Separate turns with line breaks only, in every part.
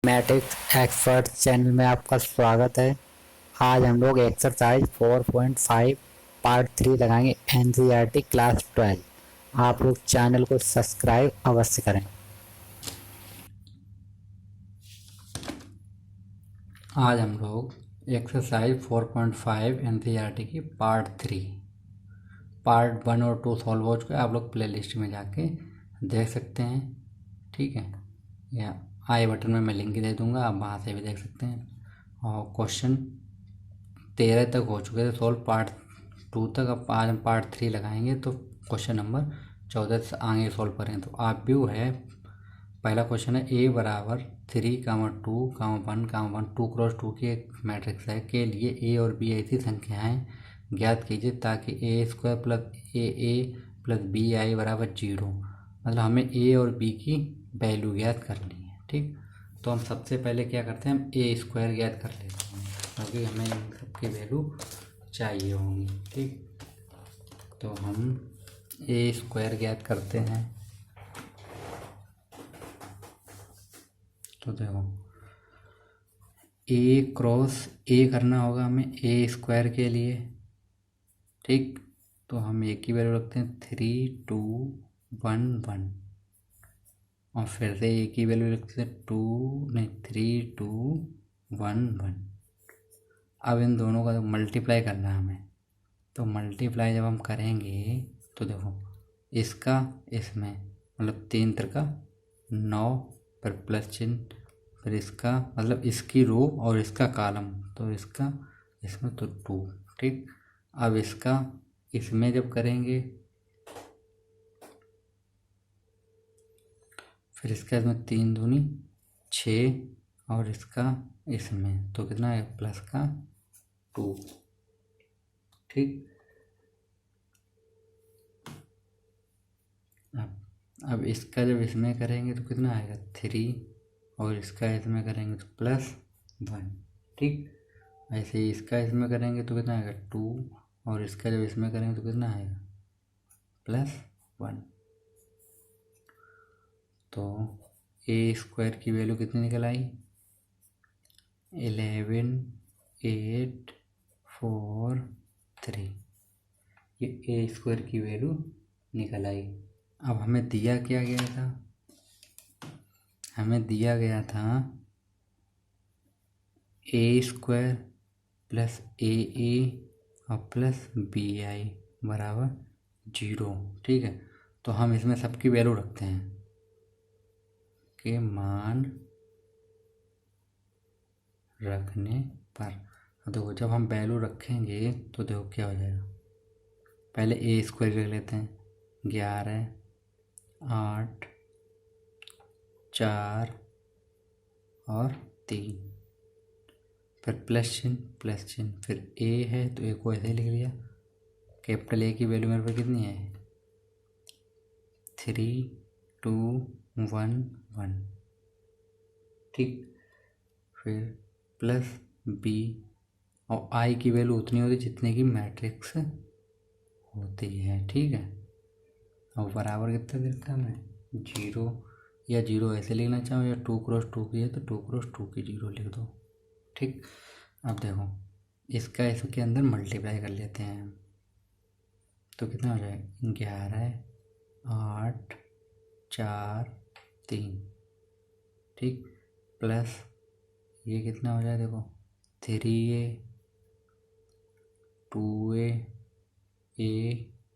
Mathematics expert channel में आपका स्वागत है। आज हम लोग एक्सरसाइज 4.5 पार्ट 3 लगाएंगे एनसीईआरटी क्लास 12। आप लोग चैनल को सब्सक्राइब अवश्य करें। आज हम लोग एक्सरसाइज 4.5 एनसीईआरटी की पार्ट 3 पार्ट 1 और 2 सॉल्व हो चुके हैं। आप लोग प्ले लिस्ट में जाके देख सकते हैं, ठीक है। या आई बटन में मैं लिंक दे दूंगा, आप वहाँ से भी देख सकते हैं। और क्वेश्चन 13 तक हो चुके थे सॉल्व पार्ट 2 तक। अब आज हम पार्ट 3 लगाएंगे तो क्वेश्चन नंबर 14 से आगे सॉल्व करें। तो आप व्यू है, पहला क्वेश्चन है ए बराबर 3, 2, 1, 2 क्रॉस 2 की एक मैट्रिक्स है के लिए ए और बी ऐसी संख्याएं ज्ञात कीजिए ताकि A square plus A plus B i बराबर 0। मतलब हमें ए और बी की वैल्यू ज्ञात करनी है, ठीक। तो हम सबसे पहले क्या करते हैं, हम ए स्क्वायर ज्ञात कर लेते हैं क्योंकि हमें इन सबकी वैल्यू चाहिए होंगी, ठीक। तो हम ए स्क्वायर ज्ञात करते हैं। तो देखो ए क्रॉस ए करना होगा हमें ए स्क्वायर के लिए, ठीक। तो हम ए की वैल्यू रखते हैं 3, 2, 1, 1 और फिर से ए की वैल्यू रखते हैं 3, 2, 1, 1। अब इन दोनों का मल्टीप्लाई करना है हमें। तो मल्टीप्लाई जब हम करेंगे तो देखो इसका इसमें मतलब 3 × 9 फिर प्लस चिन्ह, फिर इसका मतलब इसकी रो और इसका कॉलम, तो इसका इसमें तो 2, ठीक। अब इसका इसमें जब करेंगे फिर इसका इसमें 3 दूनी 6 और इसका इसमें तो कितना है प्लस का 2, ठीक। अब इसका जब इसमें करेंगे तो कितना आएगा 3 और इसका इसमें करेंगे तो +1, ठीक। ऐसे ही इसका इसमें करेंगे तो कितना आएगा 2 और इसका जब इसमें करेंगे तो कितना आएगा +1। तो ए स्क्वायर की वैल्यू कितनी निकल आई 11, 8, 4, 3। ये ए स्क्वायर की वैल्यू निकल आई। अब हमें दिया क्या गया था, हमें दिया गया था ए स्क्वायर प्लस ए और प्लस बी आई बराबर 0, ठीक है। तो हम इसमें सबकी वैल्यू रखते हैं के मान रखने पर। देखो जब हम वैल्यू रखेंगे तो देखो क्या हो जाएगा, पहले ए स्क्वायर रख लेते हैं 11, 8, 4 और 3, फिर प्लस चिन्ह, फिर ए है तो ए को ऐसे ही लिख लिया। कैपिटल ए की वैल्यू मेरे पे कितनी है 3, 2, 1, 1, ठीक। फिर प्लस बी और आई की वैल्यू उतनी होती जितने की मैट्रिक्स होती है, ठीक है। और बराबर कितना देता है हमें 0, या 0 ऐसे लिखना चाहो या 2 क्रॉस 2 की है तो 2 क्रॉस 2 की 0 लिख दो, ठीक। अब देखो इसका इसके अंदर मल्टीप्लाई कर लेते हैं तो कितना हो जाएगा 11, 8, 4, 3, ठीक। प्लस ये कितना हो जाए देखो 3a, 2a,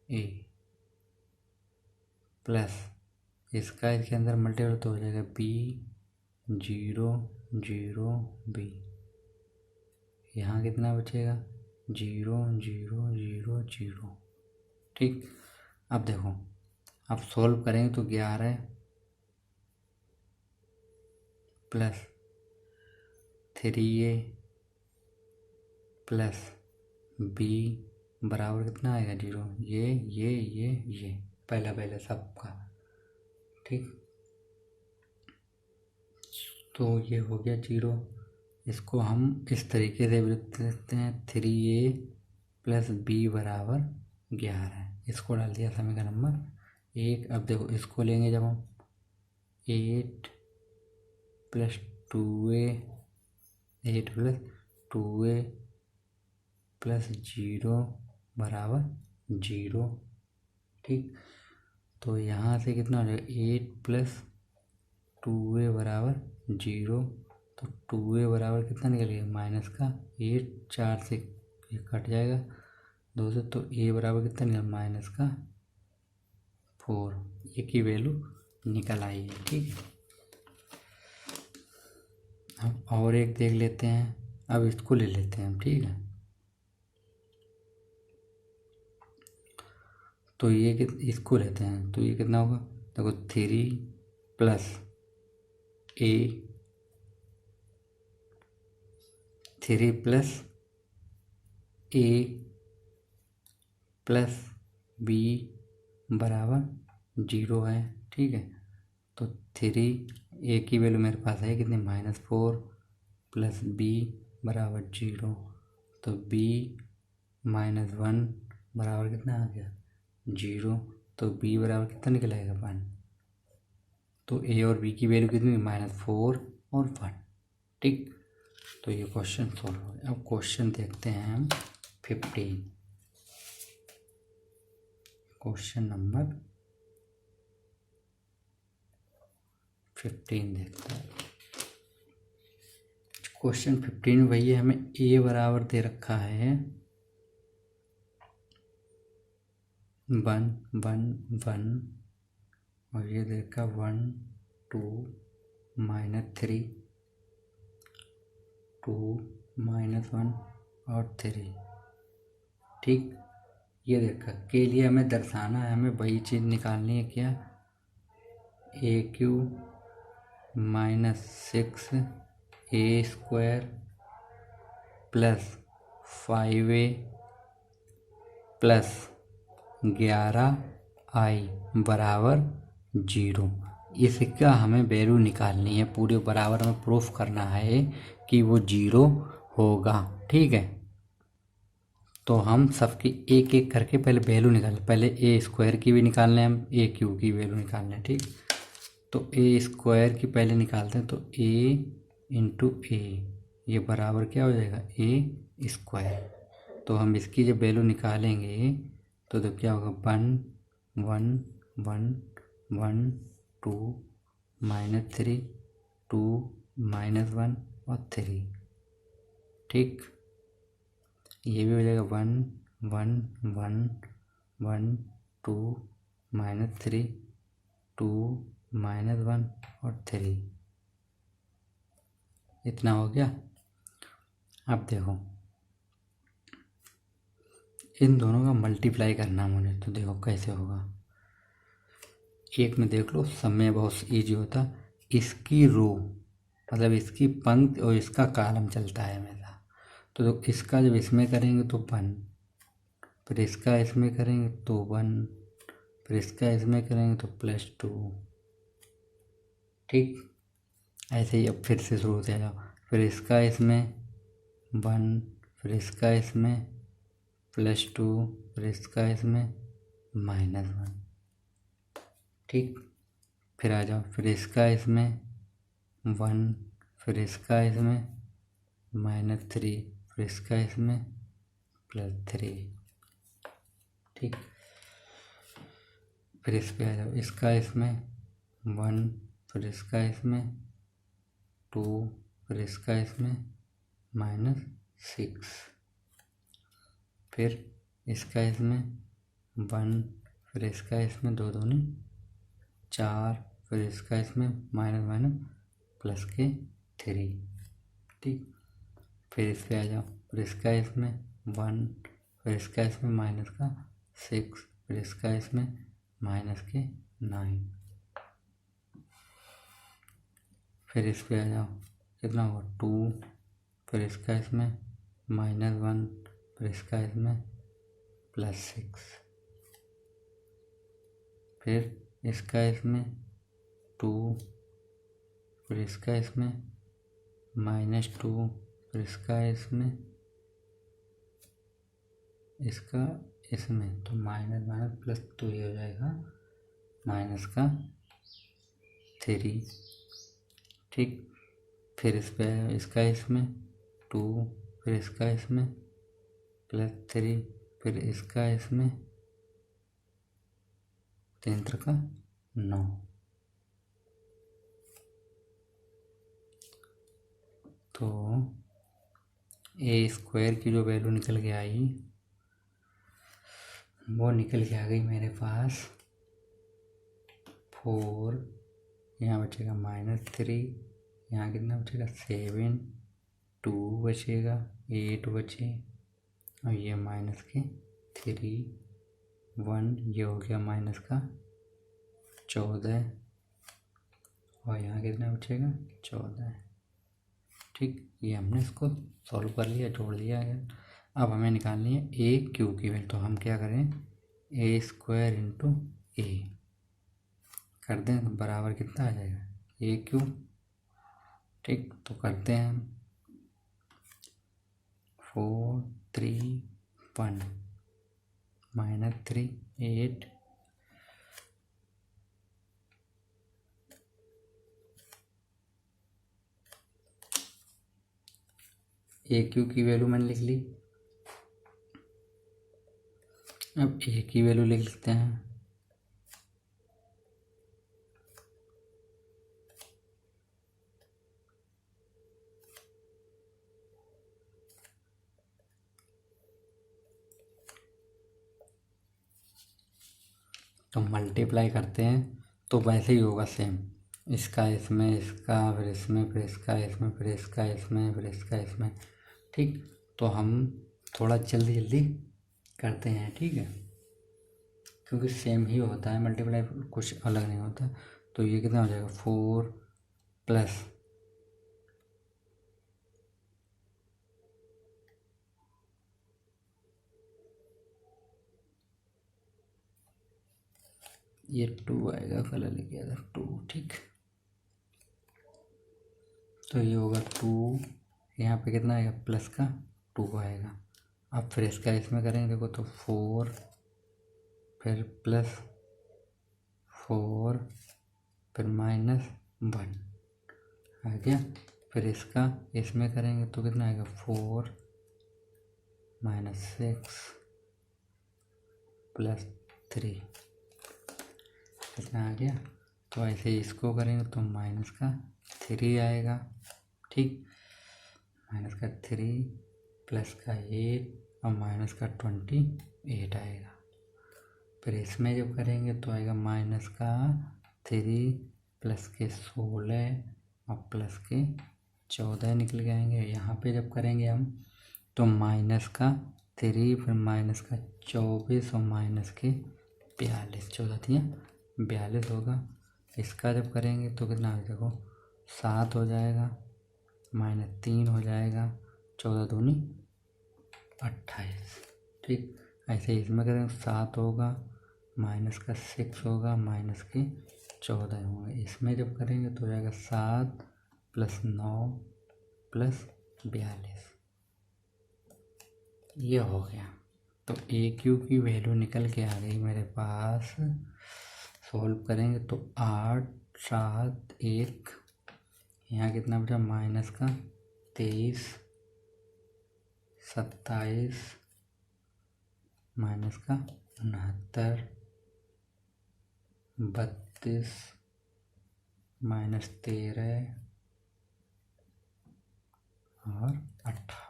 a प्लस इसका इसके अंदर मल्टीप्लाई तो हो जाएगा b, 0, 0, b। यहाँ कितना बचेगा 0, 0, 0, 0, ठीक। अब देखो अब सॉल्व करेंगे तो 11 प्लस 3a प्लस b बराबर कितना आएगा 0। ये पहला सबका, ठीक। तो ये हो गया 0। इसको हम इस तरीके से भी लिख सकते हैं 3a प्लस b बराबर 11। इसको डाल दिया समीकरण नंबर 1। अब देखो इसको लेंगे जब हम 8 plus 2a 8 plus 2a plus 0 बराबर 0। ठीक, तो यहाँ से कितना हो जाएगा 8 प्लस 2a बराबर 0। तो 2a बराबर कितना निकलेगा माइनस का 8, 4 से ये कट जाएगा 2 से, तो a बराबर कितना निकला माइनस का 4। ये की वैल्यू निकल आई है। ठीक है, अब और एक देख लेते हैं। अब इसको ले लेते हैं हम। ठीक है, तो ये इसको लेते हैं तो ये कितना होगा, देखो 3 plus a 3 plus a plus b बराबर 0 है। ठीक है, तो 3 a की वैल्यू मेरे पास है कितनी -4 प्लस b बराबर 0। तो b -1 बराबर कितना आ गया 0। तो b बराबर कितना निकलेगा 1। तो a और b की वैल्यू कितनी -4 और 1। ठीक, तो ये क्वेश्चन सॉल्व हो गया। अब क्वेश्चन देखते हैं हम 15। क्वेश्चन नंबर 15 देखते हैं। क्वेश्चन 15 वही है, हमें a बराबर दे रखा है 1 1 1 और ये दे रखा 1 2 -3 2 -1 और 3। ठीक, ये देखा के लिए हमें दर्शाना है, हमें वही चीज़ निकालनी है क्या AQ -6 A² plus 5A plus 11I बराबर 0। इसका हमें वैल्यू निकालनी है, पूरे बराबर में प्रूफ करना है कि वो 0 होगा। ठीक है, तो हम सबकी एक एक करके पहले वैल्यू निकालें। पहले A² की भी निकालने हैं, हम AQ की वैल्यू निकालने हैं। ठीक, तो A² की पहले निकालते हैं। तो A इंटू A ये बराबर क्या हो जाएगा A²। तो हम इसकी जब वैल्यू निकालेंगे तो क्या होगा 1 1 1 1 2 -3 2 -1 और 3। ठीक, ये भी हो जाएगा 1 1 1 1 2 -3 2 -1 और 3। इतना हो गया। अब देखो इन दोनों का मल्टीप्लाई करना मुझे, तो देखो कैसे होगा। एक में देख लो, सब में बहुत ईजी होता। इसकी रो मतलब इसकी पंक्ति और इसका कॉलम चलता है हमेशा। तो इसका जब इसमें करेंगे तो 1, फिर इसका इसमें करेंगे तो 1, फिर इसका इसमें करेंगे तो +2। ठीक, ऐसे ही अब फिर से शुरू होते जाओ। फिर इसका इसमें 1, फिर इसका इसमें +2, फिर इसका इसमें -1। ठीक, फिर आ जाओ, फिर इसका इसमें 1, फिर इसका इसमें -3, फिर इसका इसमें +3। ठीक, फिर इस पे आ जाओ, इसका इसमें 1, फिर इसका इसमें 2, फिर इसका इसमें -6, फिर इसका इसमें 1, फिर इसका इसमें 2 दूनी 4, फिर इसका इसमें +3। ठीक, फिर इस पे आ जाओ, फिर इसका इसमें 1, फिर इसका इसमें -6, फिर इसका इसमें -9, फिर इस पे आ जाओ, कितना होगा 2, फिर इसका इसमें -1, फिर इसका इसमें +6, फिर इसका इसमें 2, फिर इसका इसमें -2, फिर इसका इसमें इसका इसमें तो माइनस तो ये हो जाएगा -3। ठीक, फिर इस पे इसका इसमें 2, फिर इसका इसमें +3, फिर इसका इसमें 3 त्रिका 9। तो a² की जो वैल्यू निकल के आई वो निकल के आ गई मेरे पास 4, यहाँ बचेगा -3, यहाँ कितना बचेगा 7, 2 बचेगा, 8 बचे, और ये -3, 1, ये हो गया -14, और यहाँ कितना बचेगा 14। ठीक, ये हमने इसको सॉल्व कर लिया, जोड़ लिया है। अब हमें निकालनी है AQ की वैल्यू। तो हम क्या करें, a² × a कर दें तो बराबर कितना आ जाएगा AQ। ठीक, तो करते हैं हम 4, 3, 1 -3, 8, AQ की वैल्यू मैंने लिख ली। अब A की वैल्यू लिख लेते हैं। तो मल्टीप्लाई करते हैं तो वैसे ही होगा सेम, इसका इसमें, इसका फिर इसमें, फिर इसका इसमें, फिर इसका इसमें, फिर इसका इसमें। ठीक, तो हम थोड़ा जल्दी जल्दी करते हैं, ठीक है, क्योंकि सेम ही होता है मल्टीप्लाई, कुछ अलग नहीं होता। तो ये कितना हो जाएगा 4 प्लस ये 2 आएगा, कलर लेके आएगा 2। ठीक, तो ये होगा 2, यहाँ पे कितना आएगा प्लस का 2 आएगा। अब फिर इसका इसमें करेंगे, देखो तो 4, फिर +4, फिर -1 आ गया। फिर इसका इसमें करेंगे तो कितना आएगा 4 -6 +3 कितना आ गया। तो ऐसे ही इसको करेंगे तो -3 आएगा। ठीक, -3 +8 और -28 आएगा। फिर इसमें जब करेंगे तो आएगा -3 +16 और +14 निकल के आएंगे। यहाँ पे जब करेंगे हम तो -3 फिर -24 और -42, 14 होगा। इसका जब करेंगे तो कितना हो, देखो 7 हो जाएगा, -3 हो जाएगा, 14 दूनी 28। ठीक, ऐसे इसमें करेंगे 7 होगा, -6 होगा, -14 होगा। इसमें जब करेंगे तो हो जाएगा 7 + 9 + 42, ये हो गया। तो AQ की वैल्यू निकल के आ गई मेरे पास। सॉल्व करेंगे तो 8, 7, 1, यहाँ कितना बचा -23, 27, -69, 32, -13 और 58।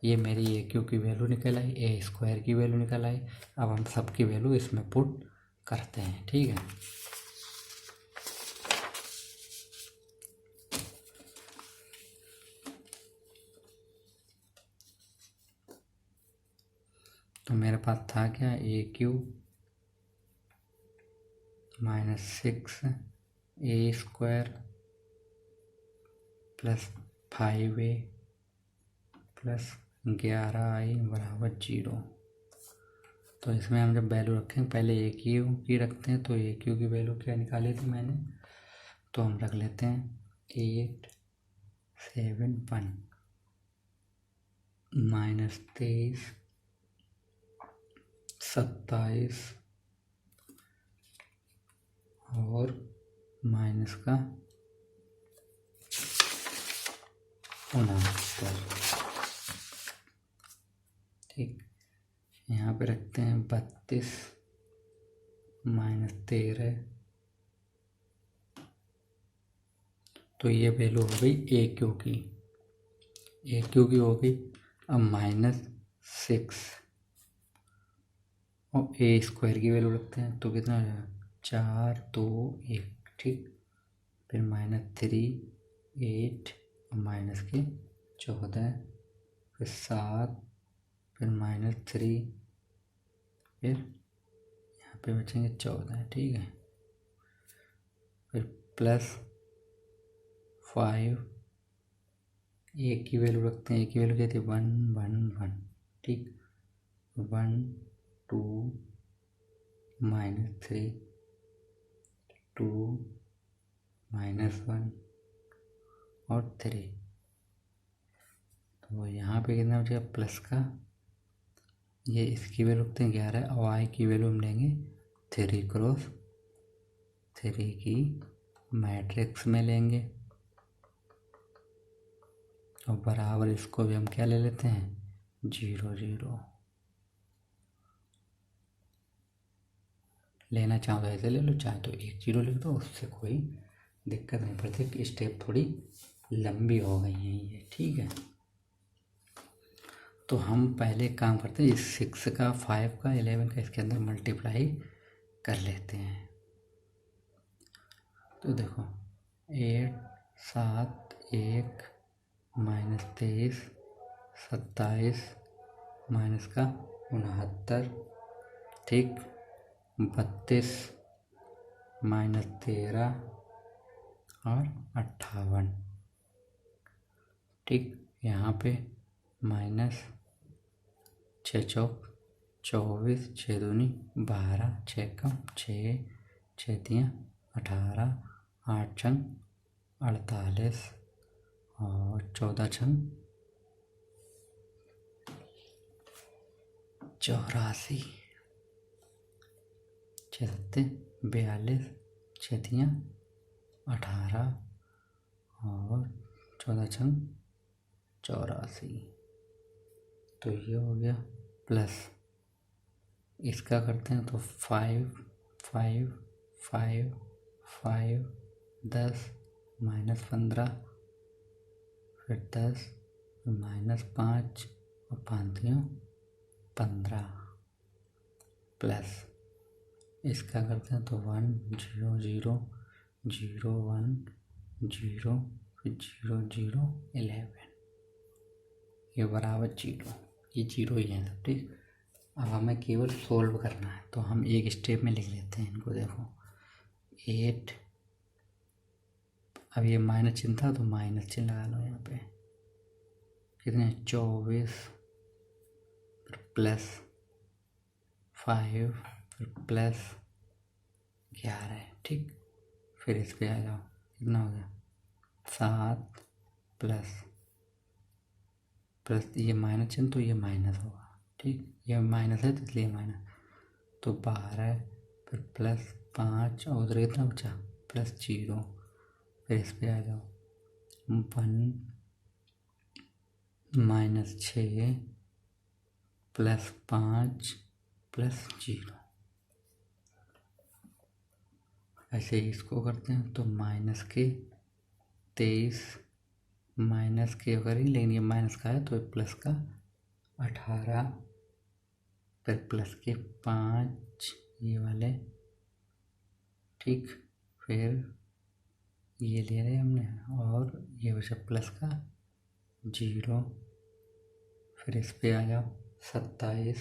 ये मेरी AQ की वैल्यू निकल आई, A² की वैल्यू निकल आई। अब हम सबकी वैल्यू इसमें पुट करते हैं, ठीक है। तो मेरे पास था क्या, AQ -6 A² + 5A + 11I = 0। तो इसमें हम जब वैल्यू रखें, पहले AQ की रखते हैं। तो AQ की वैल्यू क्या निकाली थी मैंने, तो हम रख लेते हैं 8, 7, 1 -23, 27 और -69। 69। ठीक, यहाँ पे रखते हैं 32 - 13, तो ये वैल्यू हो गई ए क्यू की हो गई। अब -6 और ए स्क्वायर की वैल्यू रखते हैं तो कितना हो जाएगा, 4 2 1। ठीक, फिर -3 8 और -14, फिर 7, फिर -3, फिर यहाँ पे बचेंगे 14। ठीक है, फिर +5, ए की वैल्यू रखते हैं। ए की वैल्यू क्या थी, 1 1 1। ठीक, 1 2 -3 2 -1 और 3। तो यहाँ पे कितना बचेगा प्लस का, ये इसकी वैल्यू रखते हैं 11 और आई की वैल्यू हम लेंगे 3x3 की मैट्रिक्स में लेंगे। और बराबर इसको भी हम क्या ले लेते हैं, 0 0। लेना चाहो तो ऐसे ले लो, चाहे तो 1 0 लिख दो, उससे कोई दिक्कत नहीं पड़ती। स्टेप थोड़ी लंबी हो गई है ये। ठीक है, तो हम पहले काम करते हैं, इस 6 का 5 का 11 का इसके अंदर मल्टीप्लाई कर लेते हैं। तो देखो 8 7 1 -23 27 -69। ठीक, 32 -13 और 58। ठीक, यहाँ पे -6 चौक 24 6 दूनी 12 6 कम 6 6 तियाँ 18 8 छंग 48 और 14 छंग 84 6 सत्ते 42 6 तियाँ 18 और 14 छंग 84। तो ये हो गया प्लस, इसका करते हैं तो 5 5 5 5 10 -15, फिर 10 -5 और 5 15 प्लस, इसका करते हैं तो 1 0 0 0 1 0 फिर 0 0 11, ये बराबर 0। ये 0 ही है सब। ठीक, अब हमें केवल सोल्व करना है, तो हम एक स्टेप में लिख लेते हैं इनको। देखो 8, अब ये माइनस चिन्ह था तो माइनस चिन्ह लगा लो यहाँ पे। कितने 24, फिर +5, फिर +11। ठीक, फिर इस पे आ जाओ, कितना हो गया 7 प्लस ये माइनस चिन्ह तो ये माइनस होगा। ठीक, ये माइनस है तो इसलिए माइनस, तो 12, फिर +5 और उधर कितना बचा +0। फिर इस पे आ जाओ 1 -6 +5 +0। ऐसे ही इसको करते हैं तो -23 माइनस के अगर ही, लेकिन ये माइनस का है तो प्लस का 18, फिर +5 ये वाले। ठीक, फिर ये ले रहे हमने और ये बचा प्लस का 0। फिर इस पे आ जाओ 27,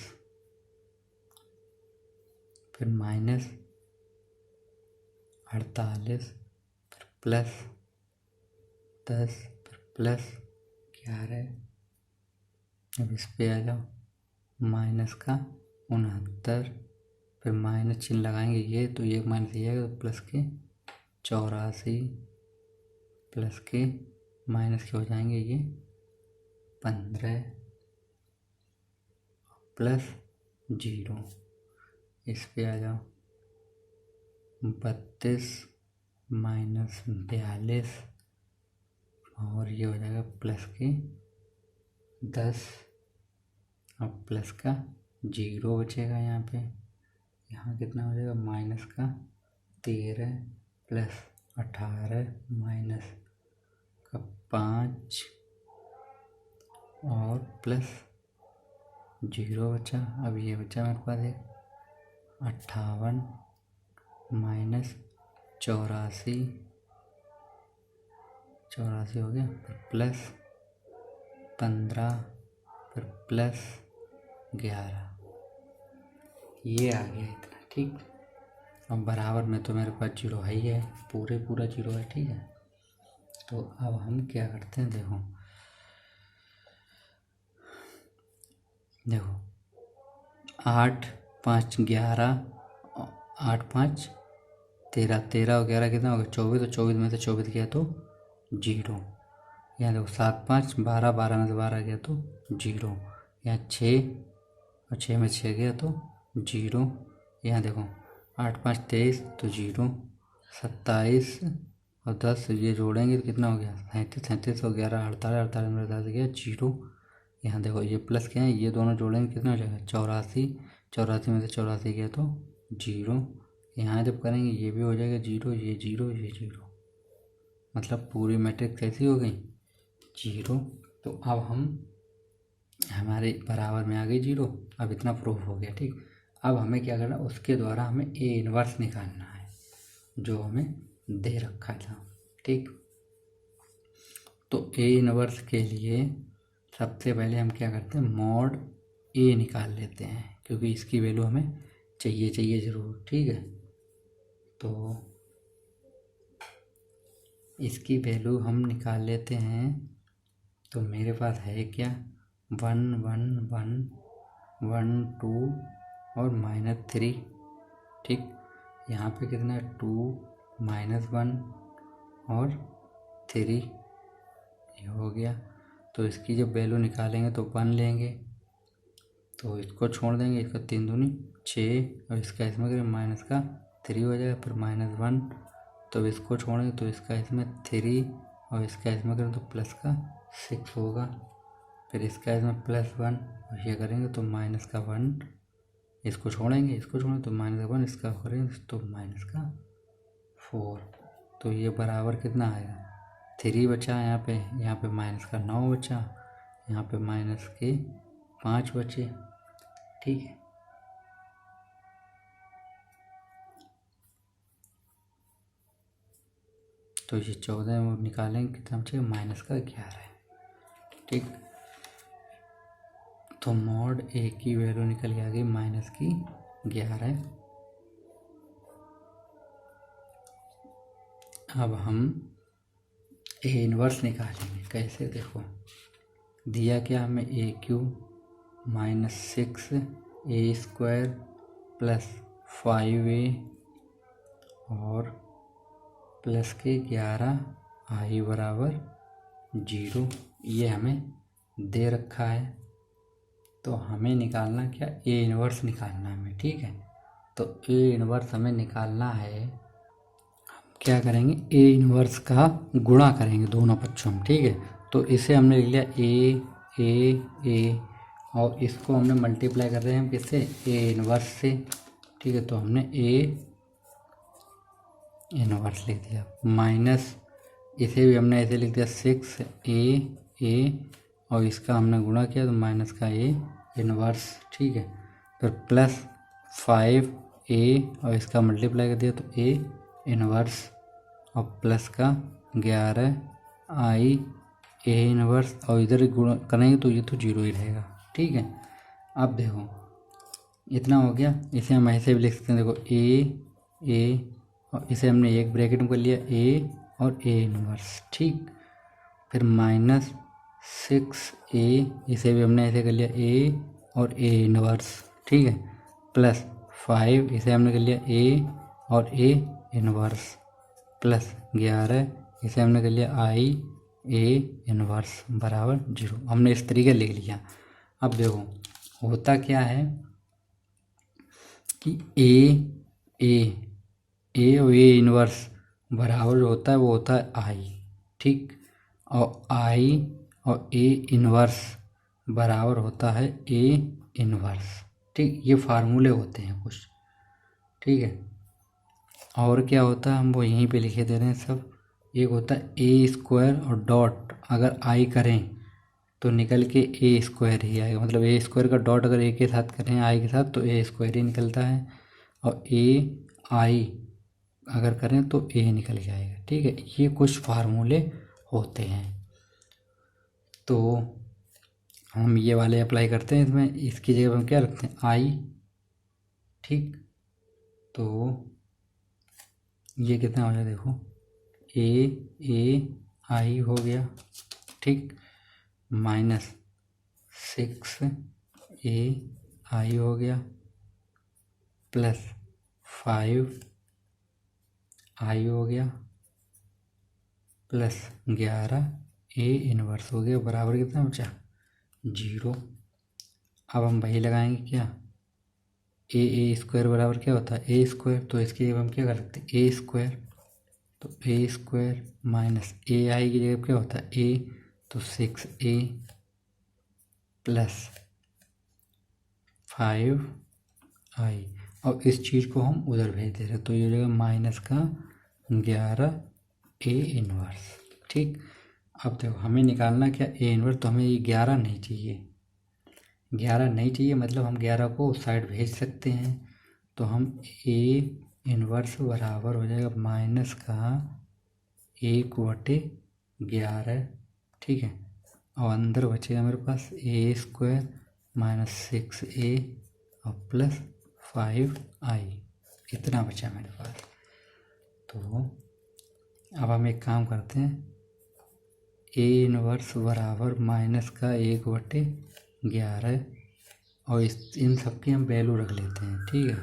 फिर -48, फिर +10, फिर +11। अब इस पे आ जाओ माइनस का 69, फिर माइनस चिन्ह लगाएंगे ये तो ये माइनस ये आएगा, तो प्लस के 84 प्लस के माइनस के हो जाएंगे ये 15 +0। इस पे आ जाओ 32 -42 और ये हो जाएगा प्लस के 10 और प्लस का 0 बचेगा यहाँ पे। यहाँ कितना हो जाएगा माइनस का 13 प्लस 18 माइनस का 5 और प्लस 0 बचा। अब ये बचा मेरे पास एक 58 माइनस 84 हो गया, फिर प्लस 15 फिर प्लस 11, ये आ गया इतना। ठीक, अब बराबर में तो मेरे पास 0 है ही है, पूरा 0 है। ठीक है, तो अब हम क्या करते हैं, देखो 8 5 11, 8 5 13, 13 और 11 कितना हो गया 24, तो 24 में से 24 गया तो 0। यहाँ देखो 7 5 12, 12 में से 12 गया तो 0। यहाँ 6 और 6 में 6 गया तो 0। यहाँ देखो 8 5 23 तो 0, 27 और 10 ये जोड़ेंगे तो कितना हो गया 37, 37 और 11 48, 48 में 10 गया 0। यहाँ देखो ये प्लस क्या है, ये दोनों जोड़ेंगे कितना हो जाएगा 84, 84 में से 84 गया तो 0। यहाँ जब करेंगे ये भी हो जाएगा 0, ये 0, ये 0, मतलब पूरी मैट्रिक्स कैसी हो गई 0। तो अब हम हमारे बराबर में आ गई 0। अब इतना प्रूफ हो गया। ठीक, अब हमें क्या करना, उसके द्वारा हमें ए इनवर्स निकालना है जो हमें दे रखा था। ठीक, तो ए इनवर्स के लिए सबसे पहले हम क्या करते हैं, मॉड ए निकाल लेते हैं, क्योंकि इसकी वैल्यू हमें चाहिए ज़रूर। ठीक है, तो इसकी वैल्यू हम निकाल लेते हैं। तो मेरे पास है क्या 1 1 1 1 2 और -3। ठीक, यहाँ पे कितना 2 -1 और 3 ये हो गया। तो इसकी जब वैल्यू निकालेंगे तो 1 लेंगे, तो इसको छोड़ देंगे, इसका 3 दूनी 6 और इसका इसमें करें माइनस का 3 हो जाएगा, फिर -1, तो इसको छोड़ेंगे तो इसका इसमें 3 और इसका इसमें करें तो प्लस का 6 होगा, फिर इसका इसमें +1 और ये करेंगे तो माइनस का 1, इसको छोड़ेंगे तो -1, इसका करेंगे तो माइनस का 4। तो ये बराबर कितना आएगा 3 बचा, यहाँ पे माइनस का 9 बचा, यहाँ पे माइनस के 5 बचे। ठीक है, तो ये 14 वो निकालेंगे कितना बचेगा माइनस का 11। ठीक, तो मॉड ए की वैल्यू निकल के आ गई माइनस की 11। अब हम ए इनवर्स निकालेंगे कैसे, देखो दिया क्या हमें AQ -6 A² प्लस 5A और प्लस के 11 I बराबर 0, ये हमें दे रखा है। तो हमें निकालना क्या, ए इनवर्स निकालना है हमें। ठीक है, तो ए इनवर्स हमें निकालना है। क्या करेंगे, ए इनवर्स का गुणा करेंगे दोनों पक्षों में। ठीक है, तो इसे हमने लिख लिया ए और इसको हमने मल्टीप्लाई कर रहे हैं किससे, ए इनवर्स से। ठीक है, तो हमने ए इनवर्स लिख दिया, माइनस इसे भी हमने ऐसे लिख दिया 6A और इसका हमने गुणा किया तो माइनस का ए इनवर्स। ठीक है, फिर प्लस 5A और इसका मल्टीप्लाई कर दिया तो ए इनवर्स और प्लस का 11I ए इनवर्स और इधर गुणा करेंगे तो ये तो 0 ही रहेगा। ठीक है, अब देखो इतना हो गया, इसे हम ऐसे भी लिख सकते हैं, देखो ए और इसे हमने एक ब्रैकेट में कर लिया ए और ए इनवर्स। ठीक, फिर -6A इसे भी हमने ऐसे कर लिया ए और ए इनवर्स। ठीक है, प्लस 5 इसे हमने कर लिया ए और ए इनवर्स, प्लस 11 इसे हमने कर लिया आई ए इनवर्स बराबर 0। हमने इस तरीके लिख लिया। अब देखो होता क्या है कि ए और ए इनवर्स बराबर जो होता है वो होता है आई। ठीक, और आई और ए इन्वर्स बराबर होता है ए इन्वर्स। ठीक, ये फार्मूले होते हैं कुछ। ठीक है, और क्या होता है हम वो यहीं पे लिखे दे रहे हैं सब। एक होता है ए स्क्वायर और डॉट अगर आई करें तो निकल के ए स्क्वायर ही आएगा, मतलब ए स्क्वायर का डॉट अगर ए के साथ करें आई के साथ तो ए स्क्वायर ही निकलता है, और ए आई अगर करें तो ए निकल के आएगा। ठीक है, ये कुछ फार्मूले होते हैं। तो हम ये वाले अप्लाई करते हैं इसमें, इसकी जगह हम क्या रखते हैं आई। ठीक, तो ये कितना हो जाए देखो, ए आई हो गया। ठीक, माइनस 6 ए आई हो गया प्लस 5 आई हो गया प्लस 11 ए इनवर्स हो गया, बराबर कितना बचा 0। अब हम वही लगाएंगे क्या, ए स्क्वायर बराबर क्या होता है ए स्क्वायर, तो इसकी जगह हम क्या कर सकते हैं ए स्क्वायर, तो ए स्क्वायर माइनस ए आई की जगह क्या होता है ए, तो 6 ए प्लस 5 आई। और इस चीज़ को हम उधर भेज दे रहे, तो ये हो जाएगा माइनस का 11 ए इनवर्स। ठीक, अब देखो हमें निकालना क्या ए इनवर्स, तो हमें ये 11 नहीं चाहिए, 11 नहीं चाहिए, मतलब हम 11 को उस साइड भेज सकते हैं। तो हम ए इनवर्स बराबर हो जाएगा माइनस का 1/11। ठीक है, और अंदर बचेगा मेरे पास ए स्क्वायर माइनस 6 ए और प्लस 5 आई, इतना बचा मेरे पास। तो अब हम एक काम करते हैं, ए इनवर्स बराबर माइनस का 1/11 और इन सब की हम वैल्यू रख लेते हैं। ठीक है,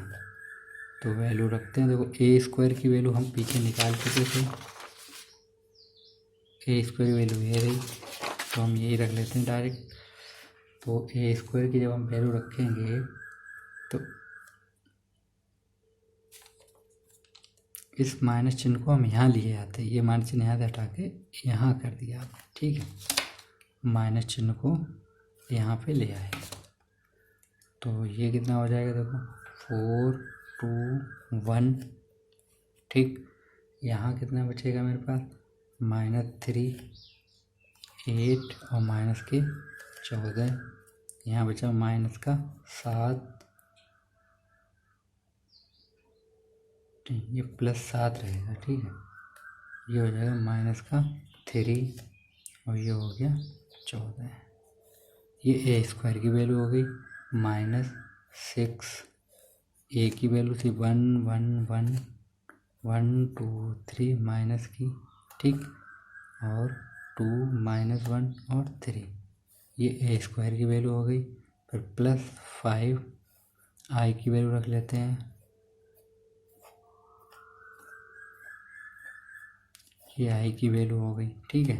तो वैल्यू रखते हैं, देखो ए स्क्वायर की वैल्यू हम पीछे निकाल चुके थे, ए स्क्वायर की वैल्यू ये रही, तो हम यही रख लेते हैं डायरेक्ट। तो ए स्क्वायर की जब हम वैल्यू रखेंगे तो इस माइनस चिन्ह को हम यहाँ लिए आते हैं, ये माइनस चिन्ह यहाँ से हटा के यहाँ कर दिया आपने। ठीक है, माइनस चिन्ह को यहाँ पे ले आए, तो ये कितना हो जाएगा देखो 4 2 1। ठीक, यहाँ कितना बचेगा मेरे पास -3 8 और माइनस के 14, यहाँ बचा माइनस का 7, ये +7 रहेगा। ठीक है, ये हो जाएगा माइनस का 3 और ये हो गया 14। ये ए स्क्वायर की वैल्यू हो गई, -6 ए की वैल्यू थी 1 1 1 1 2 3 माइनस की। ठीक, और 2 -1 और 3, ये ए स्क्वायर की वैल्यू हो गई। फिर +5 आई की वैल्यू रख लेते हैं, ये आई की वैल्यू हो गई। ठीक है,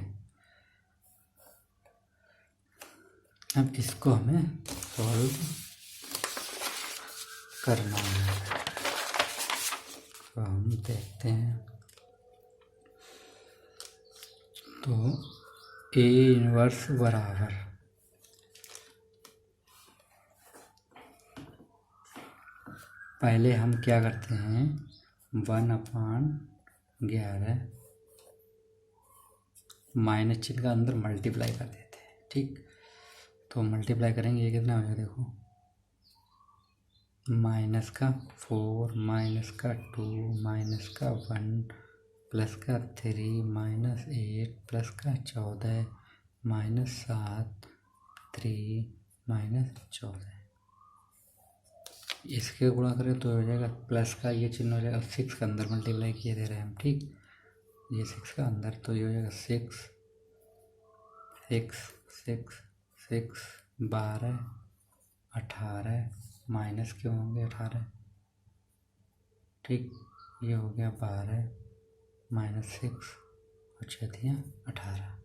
अब इसको हमें सॉल्व करना है, तो हम देखते हैं। तो ए इनवर्स बराबर पहले हम क्या करते हैं 1/11 माइनस चिन्ह का अंदर मल्टीप्लाई कर देते हैं। ठीक, तो मल्टीप्लाई करेंगे, ये कितना हो जाएगा देखो माइनस का 4 माइनस का 2 माइनस का 1 प्लस का 3 -8 प्लस का 14 -7 3 -14, इसके गुणा करें तो हो जाएगा प्लस का ये चिन्ह हो जाएगा 6 का अंदर मल्टीप्लाई किए दे रहे हैं हम। ठीक, ये 6 का अंदर, तो ये हो जाएगा 6 6 6 6 12 18 माइनस क्यों होंगे 18। ठीक, ये हो गया 12 -6 और 6 18,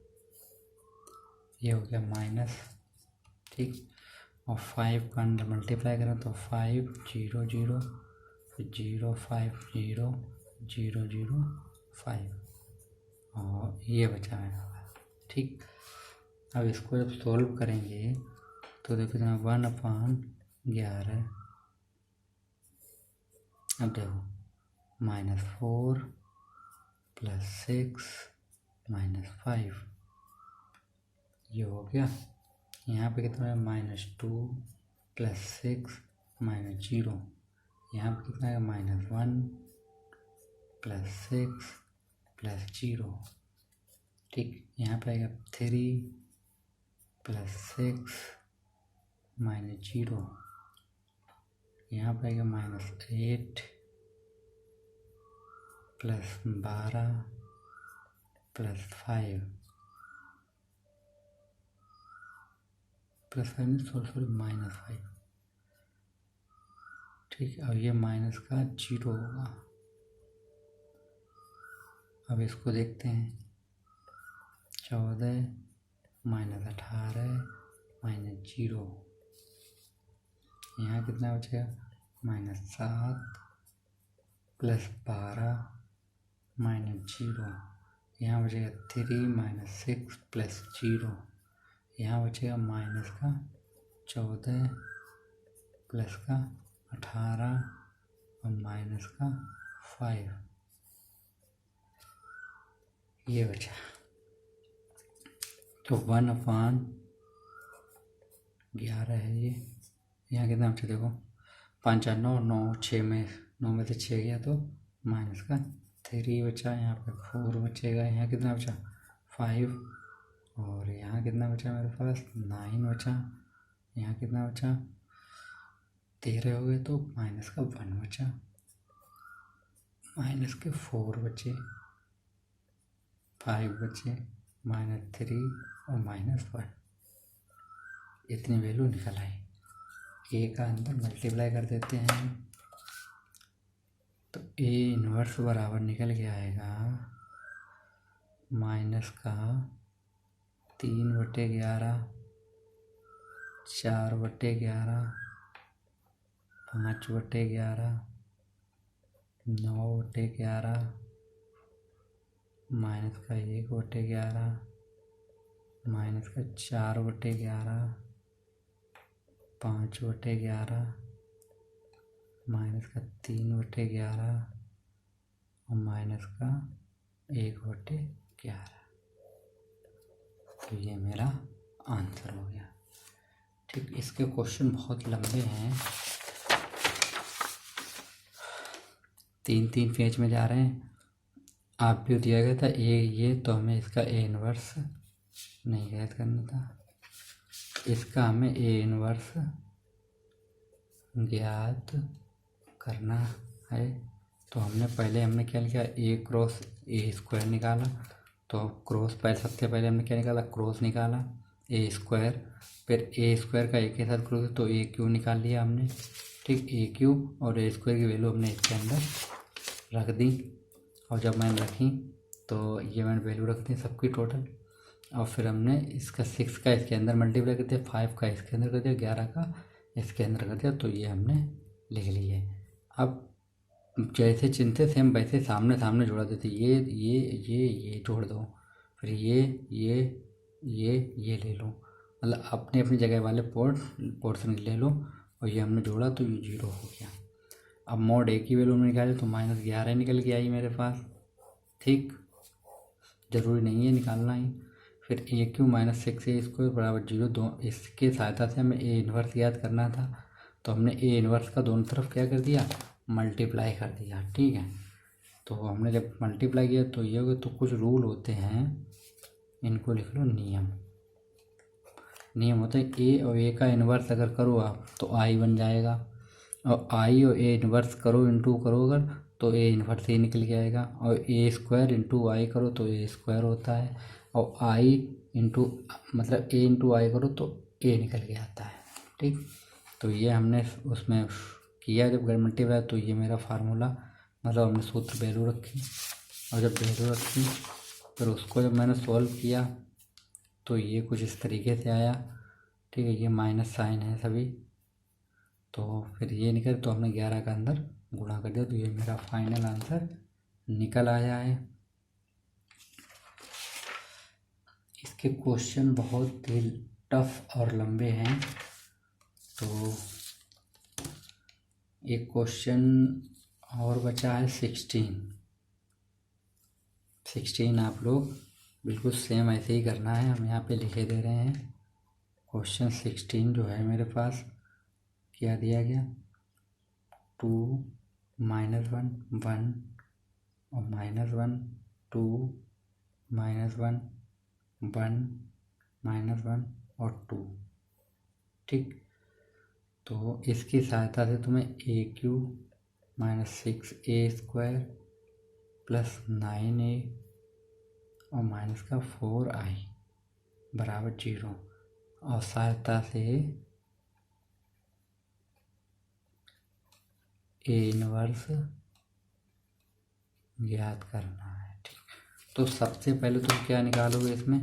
ये हो गया माइनस। ठीक, और 5 का अंदर मल्टीप्लाई करें तो 5 0 0 फिर 0 5 0 0 0 5 और ये बचा है। ठीक, अब इसको जब सॉल्व करेंगे तो देखो इतना 1/11। अब देखो -4 + 6 - 5 ये हो गया। यहाँ पे कितना है -2 + 6 - 0। यहाँ पे कितना है -1 + 6 + 0। ठीक, यहाँ पे आएगा 3 + 6 - 0। यहाँ पे आएगा -8 + 12 + 5 -5। ठीक, अब ये माइनस का 0 होगा। अब इसको देखते हैं, 14 - 18 - 0। यहाँ कितना बचेगा -7 + 12 - 0। यहाँ बचेगा 3 - 6 + 0। यहाँ बचेगा माइनस का 14 प्लस का 18 और माइनस का 5 ये बचा। तो 1/11 है ये। यहाँ कितना बचा देखो, 5 4 9 9 6 में 9 में से 6 गया तो माइनस का 3 बचा। यहाँ पे 4 बचेगा। यहाँ कितना बचा 5 और यहाँ कितना बचा मेरे पास 9 बचा। यहाँ कितना बचा 13 हो गए तो माइनस का 1 बचा। माइनस के 4 बचे, 5 बचे, -3 और -1। इतनी वैल्यू निकल आई। ए का अंदर मल्टीप्लाई कर देते हैं तो ए इनवर्स बराबर निकल के आएगा माइनस का 3/11, 4/11, 5/11, 9/11, माइनस का 1/11, माइनस का 4/11, 5/11, माइनस का 3/11 और माइनस का 1/11। तो ये मेरा आंसर हो गया। ठीक, इसके क्वेश्चन बहुत लंबे हैं, 3 पेज में जा रहे हैं। आप भी दिया गया था ये तो हमें इसका ए इनवर्स नहीं ज्ञात करना था, इसका हमें ए इनवर्स ज्ञात करना है। तो हमने क्या लिखा, ए क्रॉस ए स्क्वायर निकाला। तो क्रॉस पहले सबसे पहले हमने क्या निकाला, क्रॉस निकाला ए स्क्वायर, फिर ए स्क्वायर का ए के साथ क्रॉस तो ए क्यू निकाल लिया हमने। ठीक, ए क्यू और ए स्क्वायर की वैल्यू हमने इसके अंदर रख दी। और जब मैंने रखी तो ये मैंने वैल्यू रख दी सबकी टोटल। और फिर हमने इसका 6 का इसके अंदर मल्टीप्लाई कर दिया, 5 का इसके अंदर कर दिया, 11 का इसके अंदर कर दिया। तो ये हमने लिख ली है। अब जैसे चिन्ह थे सेम वैसे सामने सामने जोड़ा देते, ये जोड़ दो, फिर ये ले लो, मतलब अपनी अपनी जगह वाले पोर्शन ले लो। और ये हमने जोड़ा तो ये 0 हो गया। अब mod a की वैल्यू हमने निकाली तो -11 निकल के आई मेरे पास। ठीक, ज़रूरी नहीं है निकालना ही। फिर a क्यू -6a² बराबर 0, दो इसके सहायता से हमें ए इन्वर्स ज्ञात करना था। तो हमने ए इन्वर्स का दोनों तरफ क्या कर दिया, मल्टीप्लाई कर दिया। ठीक है, तो हमने जब मल्टीप्लाई किया तो ये हो गया। तो कुछ रूल होते हैं, इनको लिख लो। नियम होता है ए और ए का इन्वर्स अगर करो आप तो आई बन जाएगा, और आई और ए इन्वर्स करो इंटू करो अगर तो ए इन्वर्स ए निकल के आएगा। और ए स्क्वायर इंटू आई करो तो ए स्क्वायर होता है, और आई इंटू मतलब ए इंटू आई करो तो ए निकल के आता है। ठीक, तो ये हमने उसमें किया जब घर मल्टीप्लाई। तो ये मेरा फार्मूला, मतलब हमने सूत्र वैल्यू रखी, और जब वैल्यू रखी फिर उसको जब मैंने सॉल्व किया तो ये कुछ इस तरीके से आया। ठीक है, ये माइनस साइन है सभी। तो फिर ये निकल, तो हमने 11 का अंदर गुणा कर दिया। तो ये मेरा फाइनल आंसर निकल आया है। इसके क्वेश्चन बहुत ही टफ और लंबे हैं। तो एक क्वेश्चन और बचा है 16 आप लोग बिल्कुल सेम ऐसे ही करना है। हम यहाँ पे लिखे दे रहे हैं। क्वेश्चन 16 जो है मेरे पास क्या दिया गया, 2 -1 1 और -1 2 -1 1 -1 और 2। ठीक, तो इसकी सहायता से तुम्हें AQ -6A² प्लस 9A और माइनस का 4I बराबर 0 और सहायता से A इनवर्स ज्ञात करना है। ठीक, तो सबसे पहले तुम क्या निकालोगे इसमें,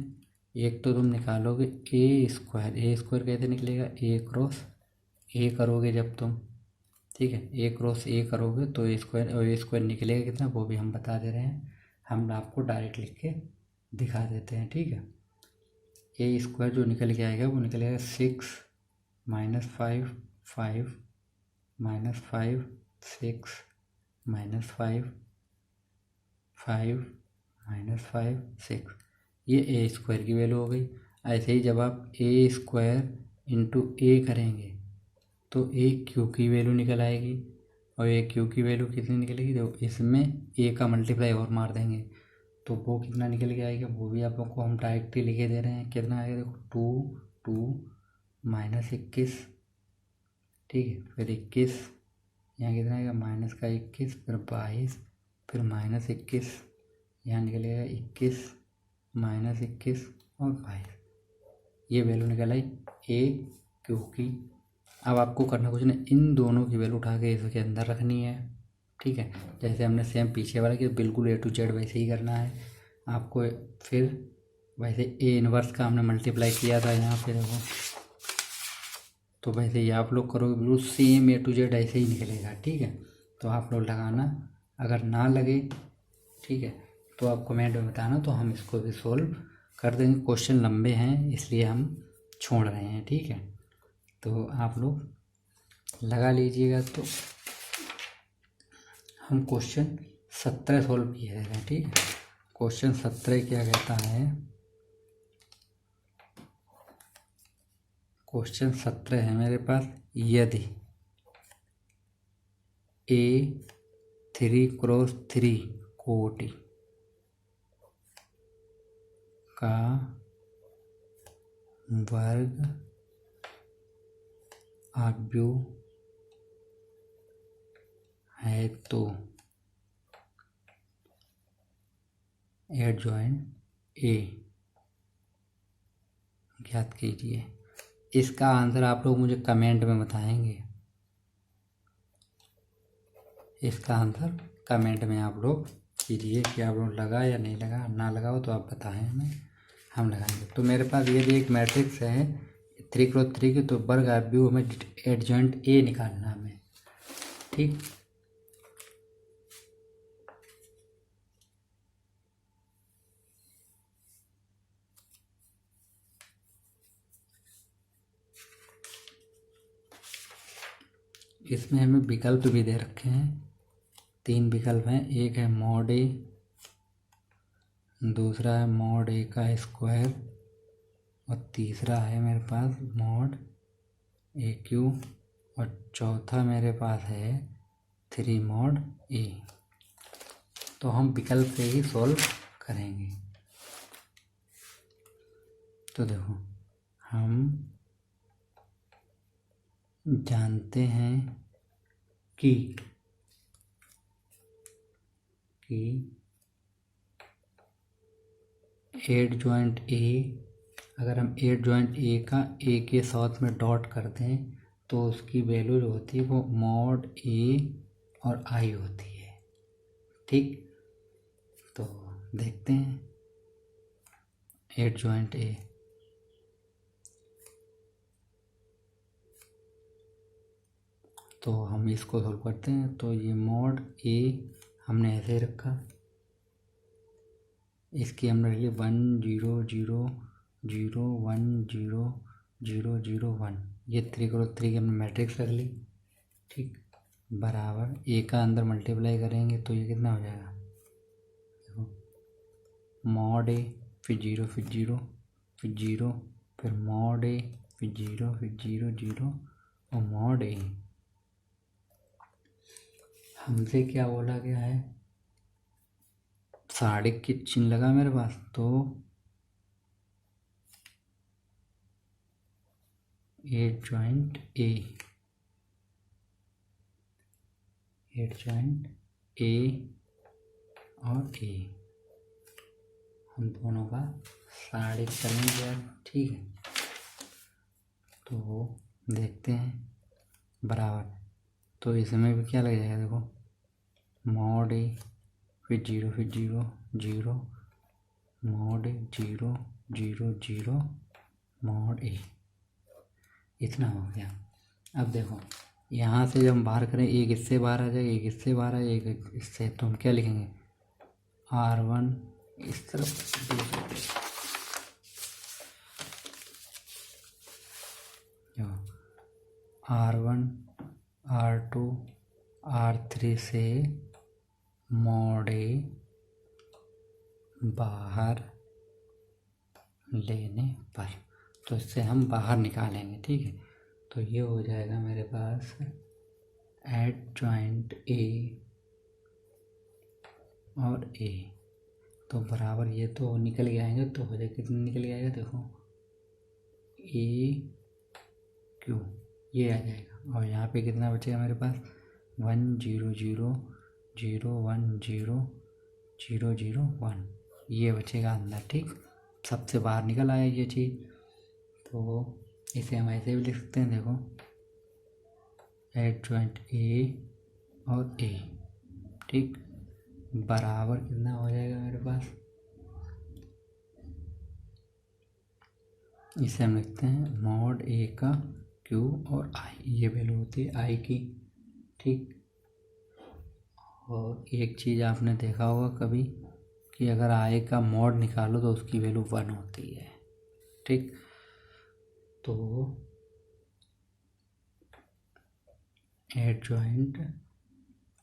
एक तो तुम निकालोगे A² कैसे निकलेगा, A क्रॉस A करोगे जब तुम, ठीक है, A क्रॉस A करोगे तो A² निकलेगा कितना वो भी हम बता दे रहे हैं। हम आपको डायरेक्ट लिख के दिखा देते हैं। ठीक है, A² जो निकल के आएगा वो निकलेगा 6 -5 5 -5 6 -5 5 -5 6, ये A² की वैल्यू हो गई। ऐसे ही जब आप A² इंटू A करेंगे तो AQ की वैल्यू निकल आएगी और AQ की वैल्यू कितनी निकलेगी, तो इसमें A का मल्टीप्लाई और मार देंगे तो वो कितना निकल के आएगा वो भी आप लोग को हम डायरेक्टली लिखे दे रहे हैं। कितना आएगा देखो, 2 -21, ठीक है, फिर 21, यहाँ कितना आएगा माइनस का 21, फिर 22, फिर -21, यहाँ निकलेगा 21 -21 और 22, ये वैल्यू निकल आई AQ की। अब आपको करना कुछ नहीं, इन दोनों की वैल्यू उठा के इसके अंदर रखनी है। ठीक है, जैसे हमने सेम पीछे वाला कि बिल्कुल A to Z वैसे ही करना है आपको। फिर वैसे A इनवर्स का हमने मल्टीप्लाई किया था यहाँ पे देखो, तो वैसे ही आप लोग करोगे बिल्कुल सेम A to Z ऐसे ही निकलेगा। ठीक है, तो आप लोग लगाना, अगर ना लगे ठीक है तो आप कमेंट में बताना, तो हम इसको भी सोल्व कर देंगे। क्वेश्चन लंबे हैं इसलिए हम छोड़ रहे हैं। ठीक है, तो आप लोग लगा लीजिएगा। तो हम क्वेश्चन 17 सोल्व किए हैं। ठीक है, क्वेश्चन 17 क्या कहता है, क्वेश्चन 17 है मेरे पास, यदि A3×3 कोटि का वर्ग आव्यूह है तो एडजॉइंट A ज्ञात कीजिए। इसका आंसर आप लोग मुझे कमेंट में बताएंगे। इसका आंसर कमेंट में आप लोग कीजिए कि आप लोग लगा या नहीं लगा, ना लगाओ तो आप बताएं हमें, हम लगाएंगे। तो मेरे पास ये भी एक मैट्रिक्स है 3×3 की, तो वर्ग आव्यूह हमें एडजॉइंट A निकालना हमें। ठीक, इसमें हमें विकल्प भी दे रखे हैं, 3 विकल्प हैं। एक है mod A, दूसरा है mod A का स्क्वायर और तीसरा है मेरे पास mod AQ और चौथा मेरे पास है 3 mod A। तो हम विकल्प से ही सॉल्व करेंगे। तो देखो, हम जानते हैं कि एडजॉइंट A, अगर हम एडजॉइंट A का A के साथ में डॉट कर दें तो उसकी वैल्यू जो होती है वो mod A और I होती है। ठीक, तो देखते हैं एडजॉइंट A, तो हम इसको सोल्व करते हैं। तो ये mod A हमने ऐसे रखा, इसकी हमने रखी 1 0 0 0 1 0 0 0 1, ये 3 की हमने मैट्रिक्स रख ली। ठीक, बराबर ए का अंदर मल्टीप्लाई करेंगे तो ये कितना हो जाएगा, देखो मॉड ए फिर 0 फिर 0 फिर 0 फिर मॉड ए फिर 0 फिर 0 0 और मॉड ए। हमसे क्या बोला गया है, साढ़े के चिन्ह लगा मेरे पास, तो एट जॉइंट ए और ए, हम दोनों का साढ़े करेंगे यार। ठीक है, तो देखते हैं बराबर, तो इसमें भी क्या लग जाएगा, देखो मॉड ए फिर 0 फिर 0 0 मॉड ए 0 0 0 मॉड ए, इतना हो गया। अब देखो यहाँ से जब हम बाहर करें, एक इससे बाहर आ जाएगा, एक इससे बाहर आ जाएगा, एक इससे, तो हम क्या लिखेंगे, R1 इस तरफ R1 R2 R3 से मॉड ए बाहर लेने पर, तो इससे हम बाहर निकालेंगे। ठीक है, तो ये हो जाएगा मेरे पास एट जॉइंट ए और ए, तो बराबर ये तो निकल के आएंगे, तो हो जाएगा कितना निकल के आएगा, देखो ए क्यू, ये आ जाएगा। और यहाँ पे कितना बचेगा मेरे पास, 1 0 0 0 1 0 0 0 1, ये बचेगा अंदर। ठीक, सबसे बाहर निकल आया ये चीज़, तो इसे हम ऐसे भी लिख सकते हैं, देखो एट जॉइंट ए और ए। ठीक, बराबर कितना हो जाएगा मेरे पास, इसे हम लिखते हैं मॉड ए का क्यू और आई, ये वैल्यू होती है आई की। ठीक, और एक चीज़ आपने देखा होगा कभी कि अगर आई का मॉड निकालो तो उसकी वैल्यू 1 होती है। ठीक, तो एट जॉइंट,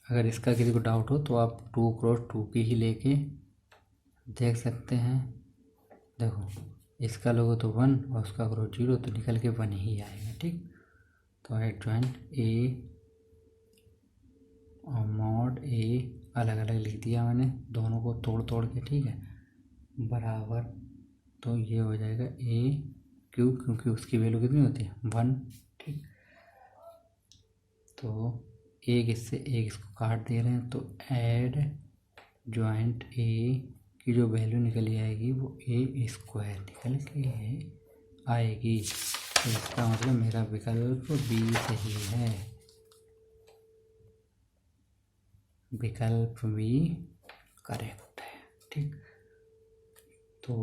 अगर इसका किसी को डाउट हो तो आप 2 क्रॉस 2 की ही लेके देख सकते हैं। देखो इसका लोगो तो 1 और उसका करो 0, तो निकल के 1 ही आएगा। ठीक, तो एट जॉइंट ए और मॉड ए अलग अलग लिख दिया मैंने, दोनों को तोड़ तोड़ के। ठीक है, बराबर, तो ये हो जाएगा ए क्यू, क्योंकि उसकी वैल्यू कितनी होती है, 1। ठीक, तो एक इससे एक इसको काट दे रहे हैं, तो ऐड जॉइंट ए की जो वैल्यू निकली आएगी वो ए स्क्वायर निकल के आएगी। तो इसका मतलब मेरा विकल्प बी सही है, विकल्प बी करेक्ट है। ठीक, तो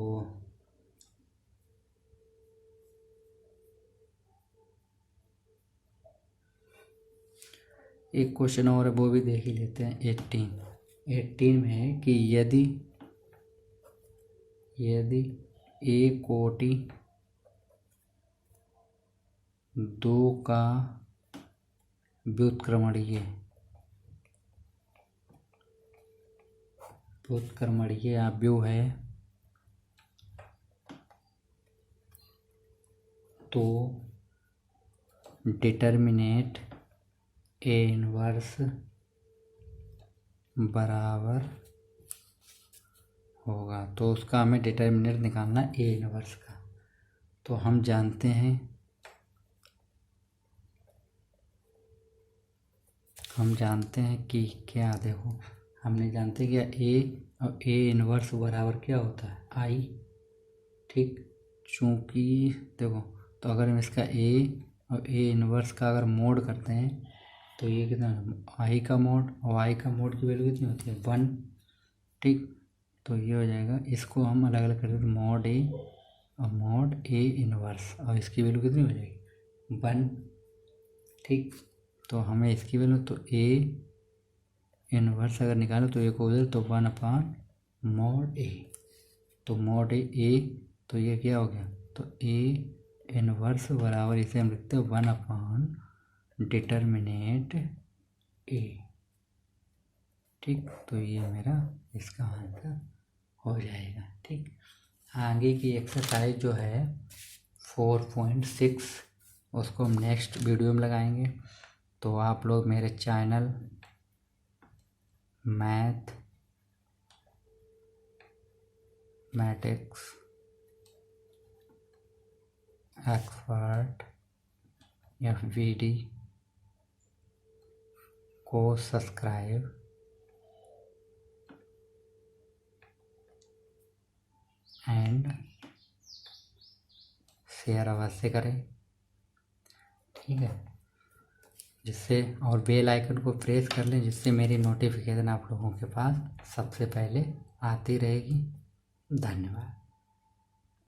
एक क्वेश्चन और है, वो भी देख ही लेते हैं। 18 में है कि यदि ए कोटि 2 का व्युत्क्रमणीय अवयव है तो डिटर्मिनेट ए इनवर्स बराबर होगा। तो उसका हमें डिटर्मिनेट निकालना ए इनवर्स का। तो हम जानते हैं कि क्या, देखो हमने जानते हैं कि ए और ए इनवर्स बराबर क्या होता है, आई। ठीक, चूँकि देखो, तो अगर हम इसका ए और ए इनवर्स का अगर मोड करते हैं तो ये कितना, आई का मोड, और आई का मोड की वैल्यू कितनी होती है, 1। ठीक, तो ये हो जाएगा, इसको हम अलग अलग कर देते, मॉड ए और मॉड ए इनवर्स, और इसकी वैल्यू कितनी हो जाएगी, 1। ठीक, तो हमें इसकी वैल्यू, तो ए इनवर्स अगर निकालो तो एक हो जाए तो 1/mod ए, तो mod ए तो ये क्या हो गया, तो ए इनवर्स बराबर इसे हम लिखते हैं 1/, डिटर्मिनेट ए। ठीक, तो ये मेरा इसका आंसर हो जाएगा। ठीक, आगे की एक्सरसाइज जो है 4.6 उसको हम नेक्स्ट वीडियो में लगाएंगे। तो आप लोग मेरे चैनल मैथमेटिक्स एक्सपर्ट FVD को सब्सक्राइब एंड शेयर अवश्य करें। ठीक है, जिससे और बेल आइकन को प्रेस कर लें, जिससे मेरी नोटिफिकेशन आप लोगों के पास सबसे पहले आती रहेगी। धन्यवाद।